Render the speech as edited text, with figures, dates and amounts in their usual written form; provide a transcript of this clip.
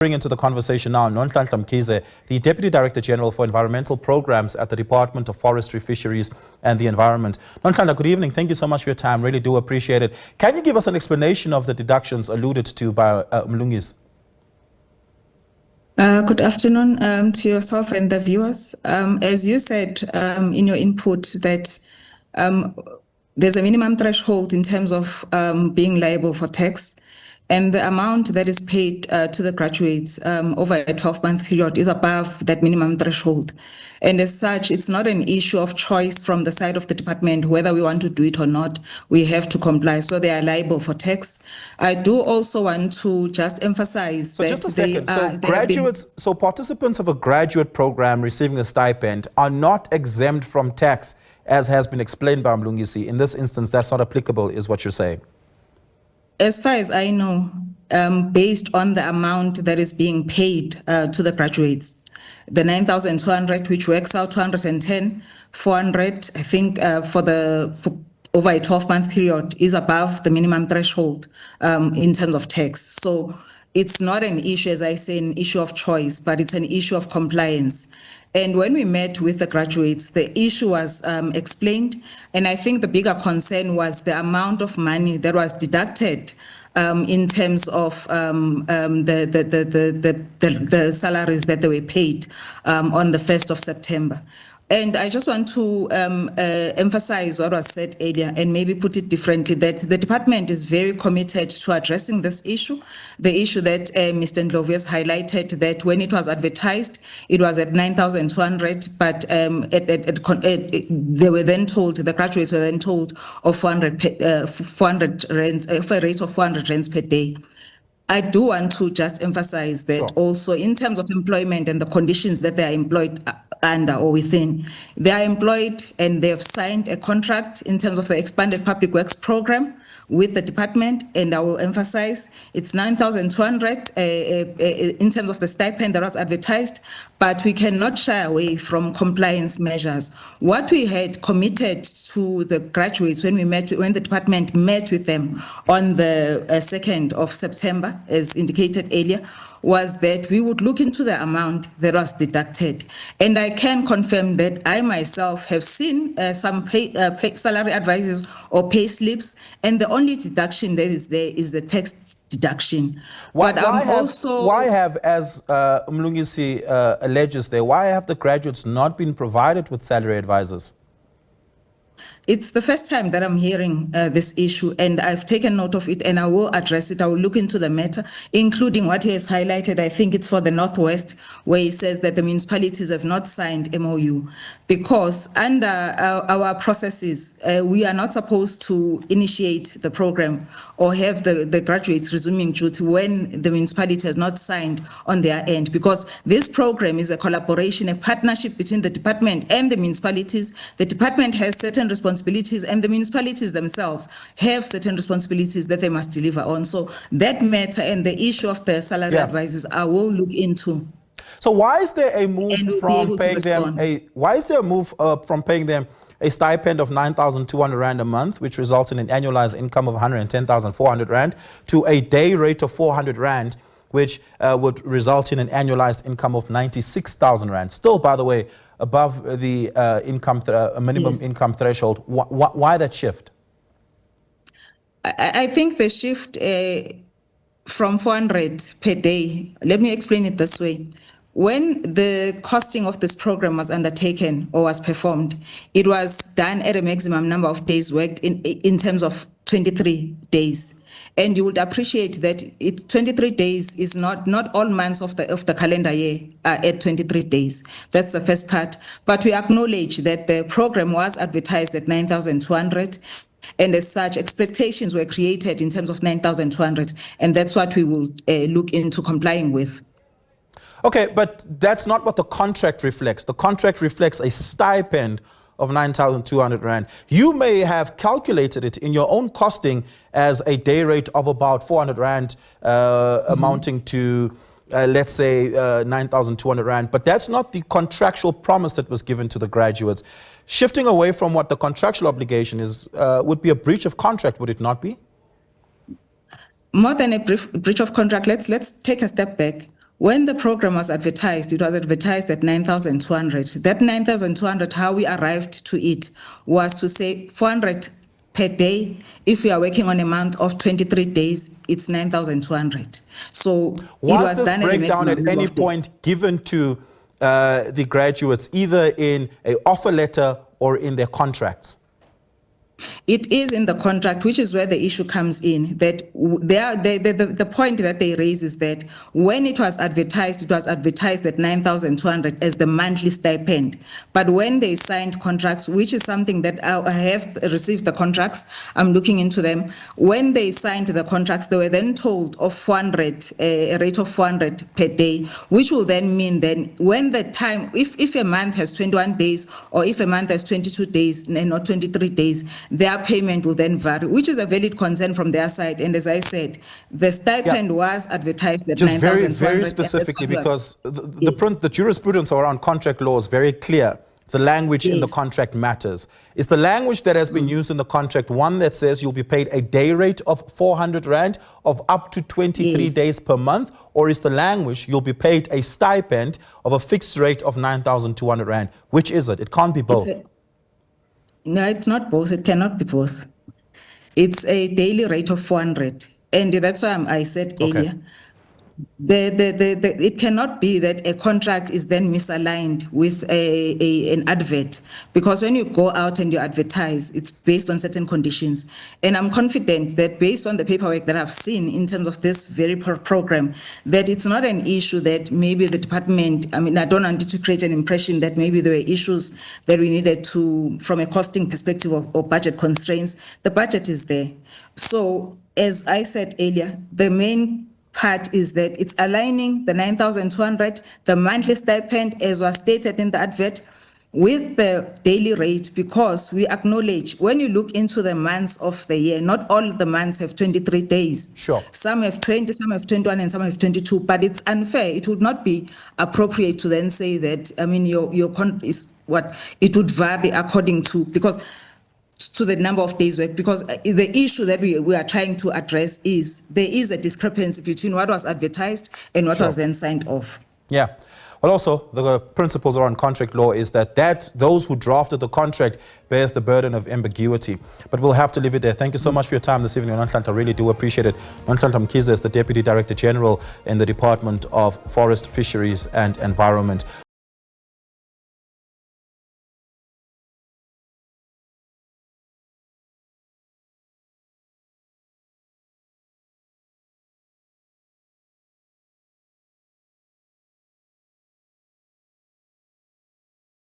Bring into the conversation now Nonhlanhla Mkhize, the Deputy Director General for Environmental Programs at the Department of Forestry, Fisheries and the Environment. Nonhlanhla, good evening. Thank you so much for your time. Really do appreciate it. Can you give us an explanation of the deductions alluded to by Mkhize? Good afternoon to yourself and the viewers. As you said in your input that there's a minimum threshold in terms of being liable for tax. And the amount that is paid to the graduates over a 12-month period is above that minimum threshold. And as such, it's not an issue of choice from the side of the department, whether we want to do it or not, we have to comply. So they are liable for tax. I do also want to just emphasize that just a second. So participants of a graduate program receiving a stipend are not exempt from tax, as has been explained by Mkhize. In this instance, that's not applicable, is what you're saying. As far as I know, based on the amount that is being paid to the graduates, the 9,200, which works out 210, 400, I think for over a 12-month period is above the minimum threshold in terms of tax. So it's not an issue, as I say, an issue of choice, but it's an issue of compliance. And when we met with the graduates, the issue was explained. And I think the bigger concern was the amount of money that was deducted in terms of the salaries that they were paid on the 1st of September. And I just want to emphasize what was said earlier and maybe put it differently, that the department is very committed to addressing this issue. The issue that Mr. Ndlovu has highlighted, that when it was advertised, it was at 9,200, but they were then told, the graduates were then told of 400 rands, a rate of 400 rands per day. I do want to just emphasize that also in terms of employment and the conditions that they are employed under or within, they are employed and they have signed a contract in terms of the expanded public works program with the department, and I will emphasize it's 9,200 in terms of the stipend that was advertised, but we cannot shy away from compliance measures. What we had committed to the graduates when the department met with them on the 2nd of September, as indicated earlier, was that we would look into the amount that was deducted. And I can confirm that I myself have seen some salary advices or pay slips, and the only deduction that is there is the tax deduction. Why have, as Mkhize alleges there, why have the graduates not been provided with salary advisors? It's the first time that I'm hearing this issue, and I've taken note of it, and I will address it. I will look into the matter, including what he has highlighted. I think it's for the Northwest, where he says that the municipalities have not signed MOU, because under our processes, we are not supposed to initiate the program or have the graduates resuming duty when the municipality has not signed on their end, because this program is a collaboration, a partnership between the department and the municipalities. The department has certain responsibilities, and the municipalities themselves have certain responsibilities that they must deliver on. So that matter and the issue of the salary advisors, I will look into. So why is there a move from paying them a stipend of 9,200 rand a month, which results in an annualized income of 110,400 rand, to a day rate of 400 rand, which would result in an annualized income of 96,000 rand? Still, by the way, above the minimum income threshold. Why that shift? I think the shift from 400 per day, let me explain it this way. When the costing of this program was undertaken or was performed, it was done at a maximum number of days worked in terms of 23 days. And you would appreciate that 23 days is not all months of the calendar year are at 23 days. That's the first part. But we acknowledge that the program was advertised at 9,200. And as such, expectations were created in terms of 9,200. And that's what we will look into complying with. Okay, but that's not what the contract reflects. The contract reflects a stipend of 9,200 rand. You may have calculated it in your own costing as a day rate of about 400 rand, amounting to, let's say, 9,200 rand. But that's not the contractual promise that was given to the graduates. Shifting away from what the contractual obligation is would be a breach of contract, would it not be? More than a breach of contract, let's take a step back. When the program was advertised, it was advertised at 9,200. That 9,200, how we arrived to it was to say 400 per day. If we are working on a month of 23 days, it's 9,200. So it was this done at a breakdown maximum at any of days. point given to the graduates, either in an offer letter or in their contracts? It is in the contract, which is where the issue comes in, that the point that they raise is that when it was advertised at 9,200 as the monthly stipend. But when they signed contracts, which is something that I have received the contracts, I'm looking into them. When they signed the contracts, they were then told of 400, a rate of 400 per day, which will then mean then when the time, if a month has 21 days or if a month has 22 days and not 23 days, their payment will then vary, which is a valid concern from their side. And as I said, the stipend was advertised at just 9,200. very specifically, because the jurisprudence around contract law is very clear. The language in the contract matters. Is the language that has been used in the contract one that says you'll be paid a day rate of 400 Rand of up to 23 days per month? Or is the language you'll be paid a stipend of a fixed rate of 9,200 Rand? Which is it? It can't be both. No, it's not both. It cannot be both. It's a daily rate of 400. And that's why I said earlier, it cannot be that a contract is then misaligned with an advert, because when you go out and you advertise, it's based on certain conditions. And I'm confident that based on the paperwork that I've seen in terms of this very program, that it's not an issue that maybe the department, I mean, I don't want to create an impression that maybe there were issues that we needed to, from a costing perspective or budget constraints. The budget is there. So as I said earlier, the main part is that it's aligning the 9,200, the monthly stipend, as was stated in the advert, with the daily rate, because we acknowledge when you look into the months of the year, not all the months have 23 days. Sure. Some have 20, some have 21, and some have 22, but it's unfair. It would not be appropriate to then say that, I mean, your is what it would vary according to, because to the number of days work, because the issue that we are trying to address is there is a discrepancy between what was advertised and what was then signed off. Yeah. Well, also, the principles around contract law is that those who drafted the contract bears the burden of ambiguity. But we'll have to leave it there. Thank you so much for your time this evening, Nonhlanhla. I really do appreciate it. Nonhlanhla Mkhize is the Deputy Director General in the Department of Forest, Fisheries and Environment.